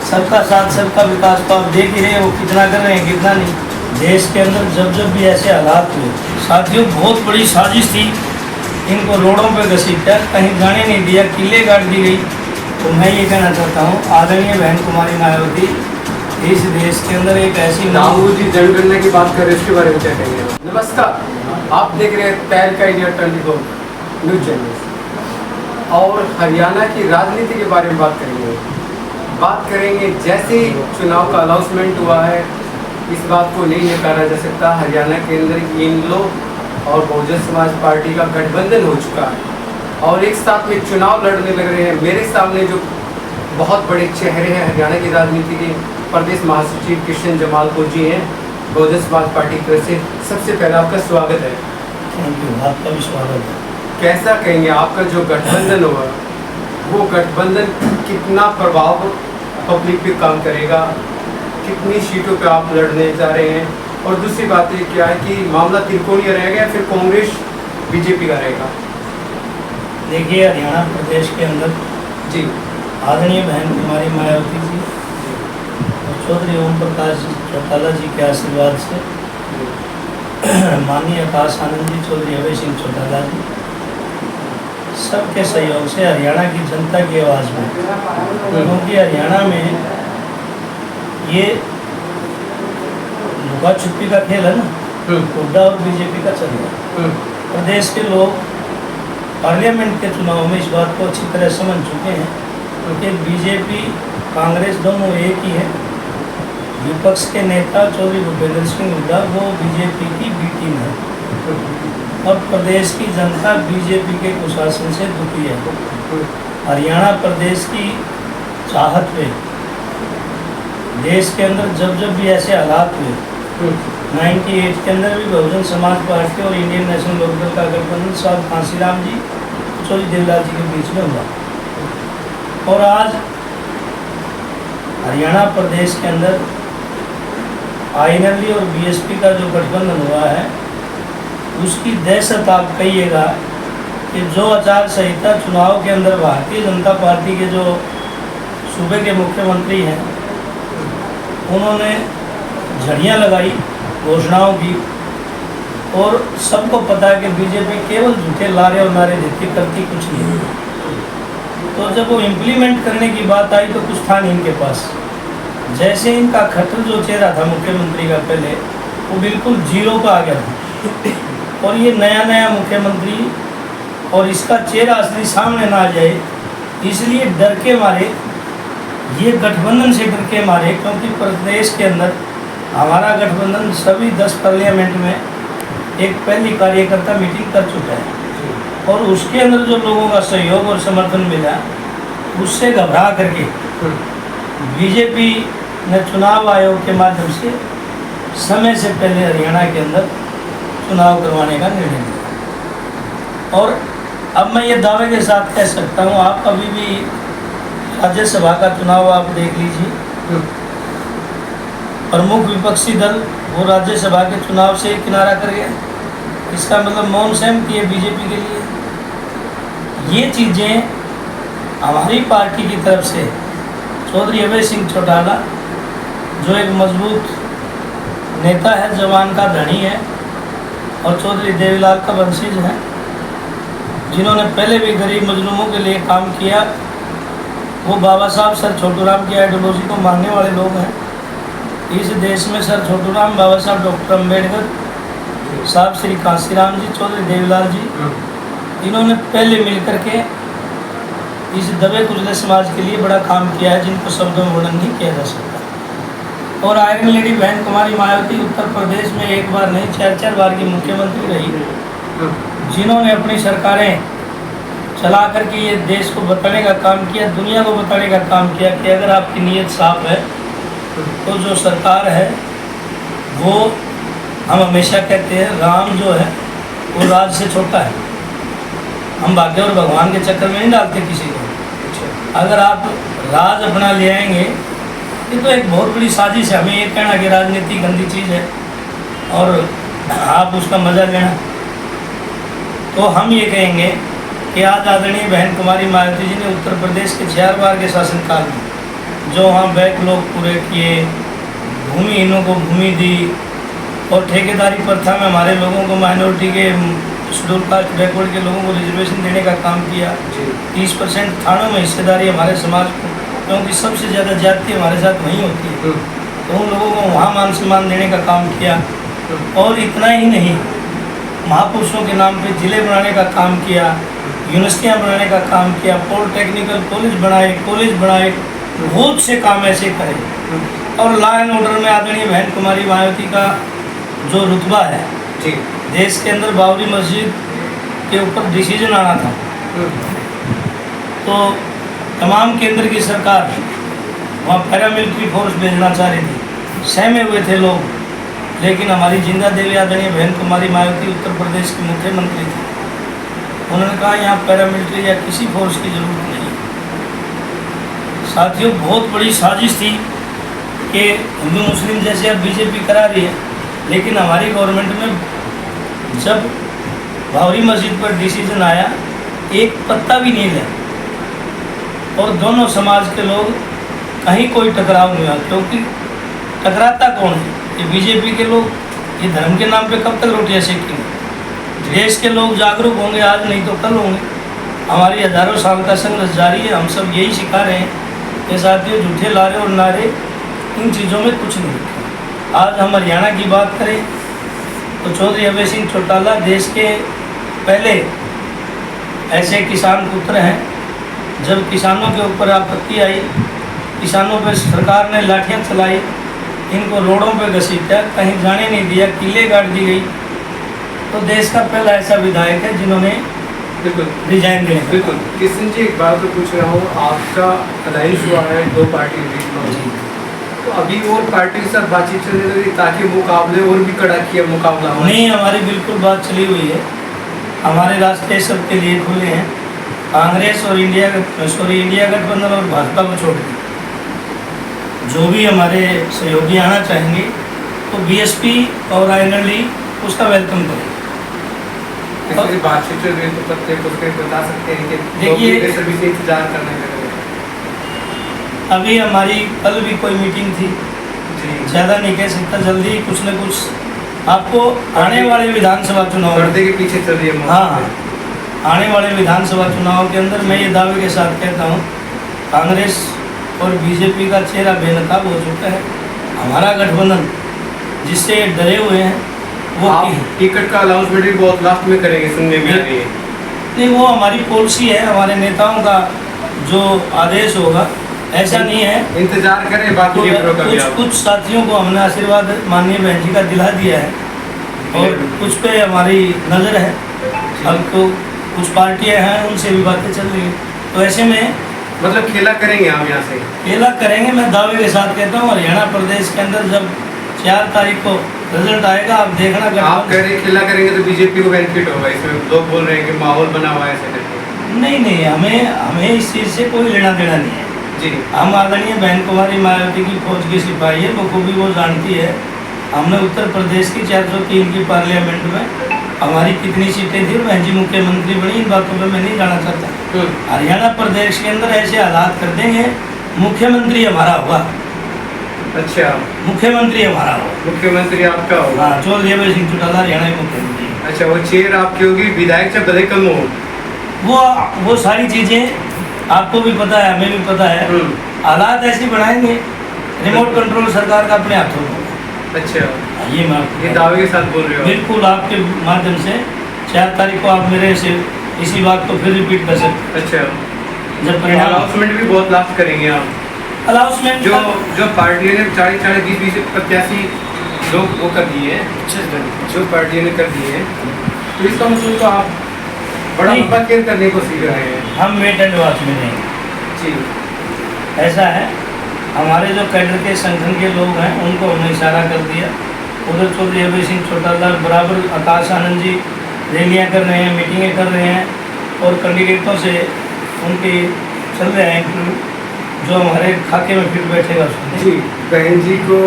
सबका साथ सबका विकास तो आप देख ही रहे हैं वो कितना कर रहे हैं कितना नहीं। देश के अंदर जब जब भी ऐसे हालात हुए साथियों, बहुत बड़ी साजिश थी, इनको रोडों पे घसीटा, कहीं जाने नहीं दिया, किले काट दी गई। तो मैं ये कहना चाहता हूँ आदरणीय बहन कुमारी मायावती इस देश के अंदर एक ऐसी राहुल जी जनगणना की बात कर रहे हैं, इसके बारे में क्या कहेंगे? नमस्कार, आप देख रहे हैं तहलका इंडिया 24 न्यूज चैनल और हरियाणा की राजनीति के बारे में बात करेंगे। जैसे ही चुनाव का अनाउंसमेंट हुआ है, इस बात को नहीं नकारा जा सकता, हरियाणा के अंदर इंग्लो और बहुजन समाज पार्टी का गठबंधन हो चुका है और एक साथ में चुनाव लड़ने लग रहे हैं। मेरे सामने जो बहुत बड़े चेहरे हैं हरियाणा की राजनीति के, प्रदेश महासचिव कृष्ण जमालपुर जी हैं बहुजन समाज पार्टी की तरफ से। सबसे पहले आपका स्वागत है। आपका भी स्वागत है। कैसा कहेंगे आपका जो गठबंधन होगा, वो गठबंधन कितना प्रभाव पब्लिक पे काम करेगा, कितनी सीटों पे आप लड़ने जा रहे हैं, और दूसरी बात ये क्या है कि मामला त्रिकोणीय रहेगा या फिर कांग्रेस बीजेपी का रहेगा? देखिए, हरियाणा प्रदेश के अंदर जी आदरणीय बहन कुमारी मायावती जी और चौधरी ओम प्रकाश चौटाला जी के आशीर्वाद से माननीय आकाश आनंद जी, चौधरी अभय सिंह चौटाला जी, सबके सहयोग से हरियाणा की जनता की आवाज़ में, क्योंकि हरियाणा में ये लुका छुपी का खेल है ना, हुड्डा और बीजेपी का चल रहा है। प्रदेश के लोग पार्लियामेंट के चुनाव में इस बात को अच्छी तरह समझ चुके हैं क्योंकि बीजेपी कांग्रेस दोनों एक ही है। विपक्ष के नेता चौधरी भूपेंद्र सिंह हुड्डा वो बीजेपी की बी टीम है और प्रदेश की जनता बीजेपी के कुशासन से दुखी है। हरियाणा प्रदेश की चाहत पे देश के अंदर जब जब भी ऐसे हालात हुए, 98 के अंदर भी बहुजन समाज पार्टी और इंडियन नेशनल लोकदल का गठबंधन साहब कांसीराम जी, चौधरी देवलाल जी के बीच में हुआ, और आज हरियाणा प्रदेश के अंदर आईएनएलडी और बीएसपी का जो गठबंधन हुआ है उसकी दहशत आप कहिएगा कि जो आचार संहिता चुनाव के अंदर भारतीय जनता पार्टी के जो सूबे के मुख्यमंत्री हैं उन्होंने झड़ियाँ लगाई घोषणाओं की, और सबको पता है कि बीजेपी केवल झूठे लारे और नारे देती, करती कुछ नहीं। तो जब वो इम्प्लीमेंट करने की बात आई तो कुछ था नहीं इनके पास। जैसे इनका खट्टर जो चेहरा था मुख्यमंत्री का पहले, वो बिल्कुल जीरो पर आ गया था, और ये नया मुख्यमंत्री और इसका चेहरा असली सामने ना आ जाए इसलिए डर के मारे, ये गठबंधन से डर के मारे, क्योंकि प्रदेश के अंदर हमारा गठबंधन सभी 10 पार्लियामेंट में एक पहली कार्यकर्ता मीटिंग कर चुका है और उसके अंदर जो लोगों का सहयोग और समर्थन मिला उससे घबरा करके बीजेपी ने चुनाव आयोग के माध्यम से समय से पहले हरियाणा के अंदर चुनाव करवाने का निर्णय लिया। और अब मैं ये दावे के साथ कह सकता हूँ, आप अभी भी राज्यसभा का चुनाव आप देख लीजिए, प्रमुख विपक्षी दल वो राज्यसभा के चुनाव से किनारा कर गया। इसका मतलब मौन सहमति है बीजेपी के लिए। ये चीज़ें हमारी पार्टी की तरफ से चौधरी अभय सिंह चौटाला जो एक मजबूत नेता है, जवान का धनी है, और चौधरी देवीलाल का वंशज है, जिन्होंने पहले भी गरीब मजलूमों के लिए काम किया। वो बाबा साहब सर छोटूराम की आइडियोलॉजी को मानने वाले लोग हैं। इस देश में सर छोटूराम, बाबा साहब डॉक्टर अम्बेडकर साहब, श्री कांसीराम जी, चौधरी देवीलाल जी, इन्होंने पहले मिलकर के इस दबे कुचले समाज के लिए बड़ा काम किया है जिनको शब्दों में वर्णन नहीं किया जा सकता। और आयरन लेडी बहन कुमारी मायावती उत्तर प्रदेश में एक बार नहीं 4-4 बार की मुख्यमंत्री रही, जिन्होंने अपनी सरकारें चला करके ये देश को बताने का काम किया, दुनिया को बताने का काम किया कि अगर आपकी नीयत साफ है तो जो सरकार है वो, हम हमेशा कहते हैं राम जो है वो राज से छोटा है। हम भाग्य और भगवान के चक्कर में नहीं डालते किसी को। अगर आप राज अपना ले आएंगे, ये तो एक बहुत बड़ी साजिश है। हमें ये कहना कि राजनीति गंदी चीज़ है और आप उसका मज़ा लेना, तो हम ये कहेंगे कि आज आदरणीय बहन कुमारी मायावती जी ने उत्तर प्रदेश के 4 बार के शासनकाल में जो वहाँ बैकलॉग पूरे किए, भूमिहीनों को भूमि दी, और ठेकेदारी प्रथा में हमारे लोगों को, माइनॉरिटी के, शेड्यूल कास्ट बैकवर्ड के लोगों को रिजर्वेशन देने का काम किया। 30% थानों में हिस्सेदारी हमारे समाज को, क्योंकि सबसे ज़्यादा जाति हमारे साथ वहीं होती है, तो उन लोगों को वहाँ मान सम्मान देने का काम किया। और इतना ही नहीं, महापुरुषों के नाम पे जिले बनाने का काम किया, यूनिवर्सिटियाँ बनाने का काम किया, पॉलिटेक्निकल कॉलेज बनाए, बहुत से काम ऐसे करे। और लॉ एंड ऑर्डर में आदरणीय बहन कुमारी मायावती का जो रुतबा है, देश के अंदर बाबरी मस्जिद के ऊपर डिसीजन आना था, तो तमाम केंद्र की सरकार वहाँ पैरामिलिट्री फोर्स भेजना चाह रही थी, सहमे हुए थे लोग, लेकिन हमारी जिंदा देवी आदरणीय बहन कुमारी मायावती उत्तर प्रदेश की मुख्यमंत्री थी, उन्होंने कहा यहाँ पैरामिलिट्री या किसी फोर्स की ज़रूरत नहीं। साथियों, बहुत बड़ी साजिश थी कि हिंदू मुस्लिम जैसे अब बीजेपी करा रही है, लेकिन हमारी गवर्नमेंट में जब बाबरी मस्जिद पर डिसीजन आया, एक पत्ता भी नहीं लिया, और दोनों समाज के लोग, कहीं कोई टकराव नहीं हुआ, क्योंकि टकराता कौन है? ये बीजेपी के लोग। ये धर्म के नाम पे कब तक रोटियां सेकेंगे? देश के लोग जागरूक होंगे, आज नहीं तो कल होंगे। हमारी हजारों साल का संघर्ष जारी है, हम सब यही सिखा रहे हैं कि साथियों, झूठे लारे और नारे, इन चीज़ों में कुछ नहीं लिखा। आज हम हरियाणा की बात करें तो चौधरी अभय सिंह चौटाला देश के पहले ऐसे किसान पुत्र हैं, जब किसानों के ऊपर आपत्ति आई, किसानों पर सरकार ने लाठियाँ चलाई, इनको रोडों पे घसीटा, कहीं जाने नहीं दिया, किले गाड़ दी गई, तो देश का पहला ऐसा विधायक है जिन्होंने रिजाइन दिया। बिल्कुल। किशन जी, एक बात तो पूछ रहा हूँ, आपका अलायंस हुआ है 2 पार्टी के बीच में, तो अभी और पार्टी के साथ बातचीत चल रही है ताकि मुकाबले और भी कड़ा किया मुकाबला हो? नहीं, हमारी बिल्कुल बात चली हुई है, हमारे रास्ते सबके लिए खुले हैं। कांग्रेस और इंडिया गठबंधन और भाजपा को छोड़ के जो भी हमारे सहयोगी आना चाहेंगे, तो बीएसपी और आईएनएलडी उसका वेलकम करें। बातचीत चल रही है तो प्रत्येक उसके बता सकते हैं कि देखिए, सभी से इंतजार करना है। अभी हमारी कल भी कोई मीटिंग थी, ज़्यादा नहीं कह सकता, जल्दी कुछ न कुछ आपको आने वाले विधानसभा चुनाव, पर्दे के पीछे चल रही है। हाँ, आने वाले विधानसभा चुनाव के अंदर मैं ये दावे के साथ कहता हूँ, कांग्रेस और बीजेपी का चेहरा बेनकाब हो चुका है। हमारा गठबंधन जिससे डरे हुए हैं, वो टिकट का अनाउंसमेंट भी बहुत लास्ट में करेंगे, सुनने में आ रही है। नहीं, वो हमारी पॉलिसी है, हमारे नेताओं का जो आदेश होगा, ऐसा नहीं है। इंतजार करें, बाकी कुछ साथियों को हमने आशीर्वाद माननीय बहन जी का दिला दिया है, और कुछ पे हमारी नज़र है। अब तो कुछ पार्टियां हैं, उनसे भी बातें चल रही हैं, तो ऐसे में मतलब खेला करेंगे हम यहाँ से? खेला करेंगे, मैं दावे के साथ कहता हूँ। हरियाणा प्रदेश के अंदर जब 4 तारीख को रिजल्ट आएगा, आप देखना। आप कह रहे खेला करेंगे तो बीजेपी को बेनिफिट होगा, इसमें लोग बोल रहे हैं कि माहौल बना हुआ है ऐसे करके। नहीं, हमें इस चीज़ से कोई लेना देना नहीं है जी। हम आदरणीय बहन कुमारी मायावती की फौज की सिपाही है, बखूबी वो जानती है। हमने उत्तर प्रदेश की 403 की पार्लियामेंट में हमारी कितनी सीटें थी, बहन जी मुख्यमंत्री बनी, इन बातों पर मैं नहीं जाना चाहता। हरियाणा प्रदेश के अंदर ऐसे हालात कर देंगे, मुख्यमंत्री हमारा होगा। अच्छा, मुख्यमंत्री हमारा होगा। मुख्यमंत्री आपका होगा? हाँ, चौधरी अभय सिंह चौटाला हरियाणा के मुख्यमंत्री। अच्छा, वो चेयर आपकी होगी, विधायक जब भले कम हो, वो सारी चीज़ें आपको भी पता है, हमें भी पता है। हालात ऐसे बढ़ाएंगे, रिमोट कंट्रोल सरकार का अपने हाथों में। अच्छा, ये दावे के साथ बोल रहे हो? बिल्कुल, आपके माध्यम से 4 तारीख को आप मेरे से इसी बात को फिर रिपीट कर सकते। अच्छा, जब अनाउंसमेंट भी बहुत लास्ट करेंगे आप? अनाउंसमेंट जो पार्टियों ने 40-40, 20-20 प्रत्याशी लोग वो कर दिए, जो पार्टियों ने कर दिए, तो इसका मतलब तो आप बड़ा मुद्दा केयर करने को सीख रहे हैं। हम वेट एंड वॉच में नहीं जी, ऐसा है। हमारे जो कैडर के संगठन के लोग हैं, उनको हमने इशारा कर दिया। उधर चौधरी अभय सिंह चौटाला बराबर, आकाश आनंद जी रैलियाँ कर रहे हैं, मीटिंगें कर रहे हैं, और कैंडिडेटों से उनके चल रहे हैं इंटरव्यू, जो हमारे खाके में फिट बैठेगा उसमें। जी, बहन जी को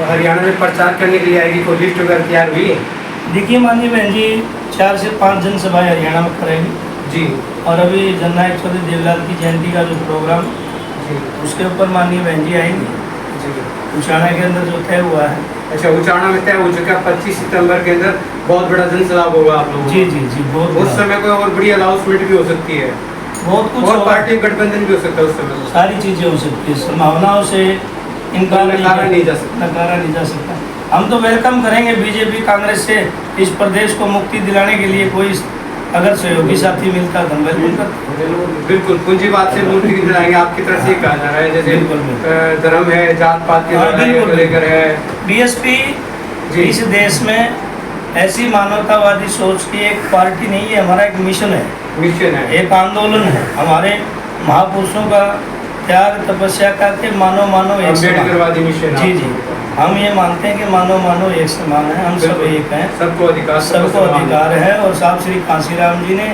हरियाणा में प्रचार करने के लिए आएगी, कोई लिस्ट वगैरह तैयार हुई है? देखिए माननीय बहन जी 4 से 5 जनसभाएँ हरियाणा में करेंगी जी, और अभी जननायक चौधरी देवलाल की जयंती का जो प्रोग्राम जी उसके ऊपर माननीय बहन जी आएंगी। जी। उचाना के अंदर जो तय हुआ है। अच्छा, उचाना में तय हो चुका 25 सितंबर के अंदर बहुत बड़ा जनसलाब होगा आप लोगों जी जी जी, बहुत उस बड़ा। समय कोई और बड़ी अनाउंसमेंट भी हो सकती है, बहुत कुछ और होगा। पार्टी गठबंधन भी हो सकता है उस समय। सारी चीज़ें हो सकती है, संभावनाओं से इनकार नकारा नहीं जा सकता। नकारा नहीं जा सकता। हम तो वेलकम करेंगे बीजेपी कांग्रेस से इस प्रदेश को मुक्ति दिलाने के लिए कोई अगर सहयोगी साथी मिलता तो हम वेलकम करते। बिल्कुल पूंजीवाद से मुक्ति दिलाएंगे आपकी तरफ से ये कहा जा रहा है, जैसे बिल्कुल। धर्म है, जात पात के हाँ, लड़ाइयों को बिल्कुल। लेकर है। बीएसपी जी। इस देश में ऐसी मानवतावादी सोच की एक पार्टी नहीं है, हमारा एक मिशन है, मिशन है, एक आंदोलन है। हमारे महापुरुषों का त्याग तपस्या करके मानो मानो एक समान। अम्बेडकरवादी मिशन है। जी जी, हम ये मानते हैं कि मानो मानो एक समान है, हम सब एक हैं, सबको अधिकार, सबको अधिकार है। और साहब श्री कांशीराम जी ने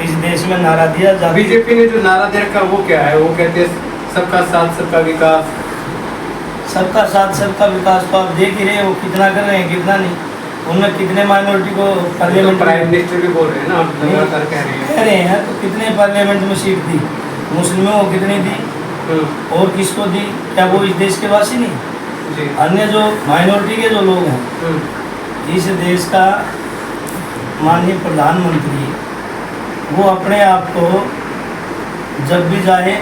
इस देश में नारा दिया। बीजेपी ने जो नारा दे रखा वो क्या है? वो कहते हैं सबका साथ सबका विकास। सबका साथ सबका विकास तो आप देख ही रहे हैं वो कितना कर रहे हैं कितना नहीं। उनमें कितने माइनॉरिटी को पार्लियामेंट, प्राइम मिनिस्टर भी बोल रहे हैं ना, लगातार कह रहे हैं तो कितने पार्लियामेंट में सीट दी, मुस्लिमों को कितनी दी और किसको दी? क्या वो इस देश के वासी नहीं? जी। अन्य जो माइनॉरिटी के जो लोग हैं इस देश का माननीय प्रधानमंत्री, वो अपने आप को जब भी जाए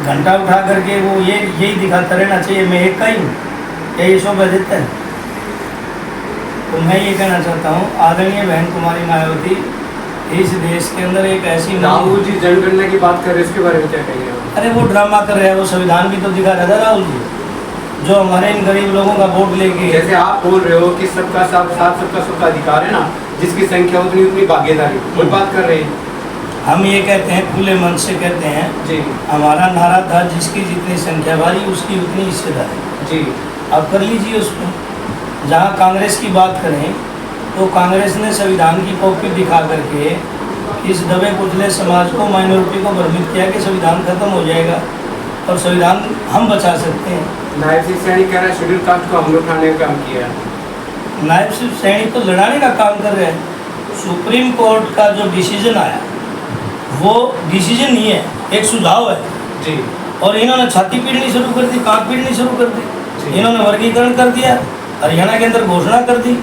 घंटा उठा करके वो यही दिखाता रहना चाहिए मैं एक का ही हूँ, क्या ये शोभा देता है? तो मैं ये कहना चाहता हूँ आदरणीय बहन कुमारी मायावती इस देश के अंदर एक ऐसी राहुल जी जनगणना की बात कर रहे हैं, इसके बारे में क्या कहेंगे? अरे वो ड्रामा कर रहे हैं, वो संविधान भी तो दिखा रहा था राहुल जी, जो हमारे इन गरीब लोगों का वोट लेके। जैसे आप बोल रहे हो कि सबका साथ सबका सबका अधिकार है ना, जिसकी संख्या उतनी उतनी भागीदारी, वो बात कर रहे हैं। हम ये कहते हैं खुले मन से कहते हैं जी। हमारा नारा था जिसकी जितनी संख्या भारी उसकी उतनी हिस्सेदारी। जी। अब कर लीजिए उसको। जहाँ कांग्रेस की बात करें तो कांग्रेस ने संविधान की कॉपी दिखा करके इस दबे कुचले समाज को, माइनॉरिटी को भ्रमित किया कि संविधान खत्म हो जाएगा और संविधान हम बचा सकते हैं। नायब सिंह सैनी कह रहा है शेड्यूल कास्ट को हम लोग उठाने का काम किया। नायब सिंह सैनी तो लड़ाने का काम कर रहे हैं। सुप्रीम कोर्ट का जो डिसीजन आया वो डिसीजन नहीं है, एक सुझाव है। जी। और इन्होंने छाती पीटनी शुरू कर दी, कांप पीटनी शुरू कर दी। इन्होंने वर्गीकरण कर दिया, हरियाणा के अंदर घोषणा कर दी।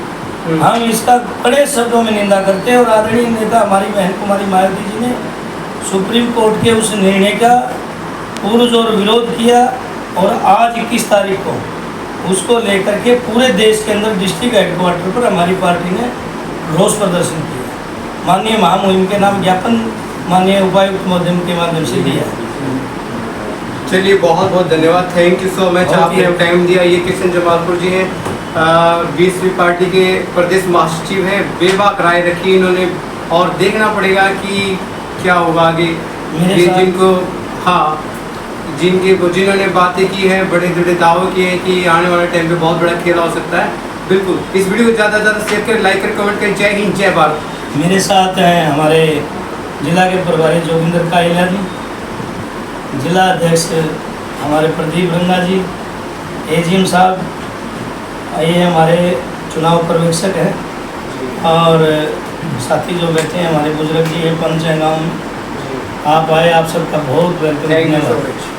हम इसका कड़े शब्दों में निंदा करते हैं और आदरणीय नेता हमारी बहन कुमारी मायावती जी ने सुप्रीम कोर्ट के उस निर्णय का पुरजोर विरोध किया और आज 21 तारीख को उसको लेकर के पूरे देश के अंदर डिस्ट्रिक्ट हेडक्वार्टर पर हमारी पार्टी ने रोष प्रदर्शन किया। माननीय महामुहिम के नाम ज्ञापन माननीय उपायुक्त महोदय के माध्यम से दिया। चलिए बहुत बहुत धन्यवाद, थैंक यू सो मच, आपने टाइम दिया। ये किशन जमालपुर जी हैं, 20वीं पार्टी के प्रदेश महासचिव हैं। बेबाक राय रखी इन्होंने और देखना पड़ेगा कि क्या होगा आगे। ये जिनको जिन्होंने बातें की है, बड़े बड़े दावे किए हैं कि आने वाले टाइम पे बहुत बड़ा खेल हो सकता है। बिल्कुल, इस वीडियो को ज़्यादा से ज़्यादा शेयर करें, लाइक करें, कमेंट करें। जय हिंद, जय भारत। मेरे साथ हैं हमारे जिला के प्रभारी जोगिंदर कायला जी, जिला अध्यक्ष हमारे प्रदीप रंगा जी, एजीएम साहब, ये हमारे चुनाव पर्यवेक्षक हैं, और साथी जो बैठे हैं हमारे बुजुर्ग जी हैं पंच हैं गाँव में। आप आए, आप सबका बहुत welcome. Thank you so much.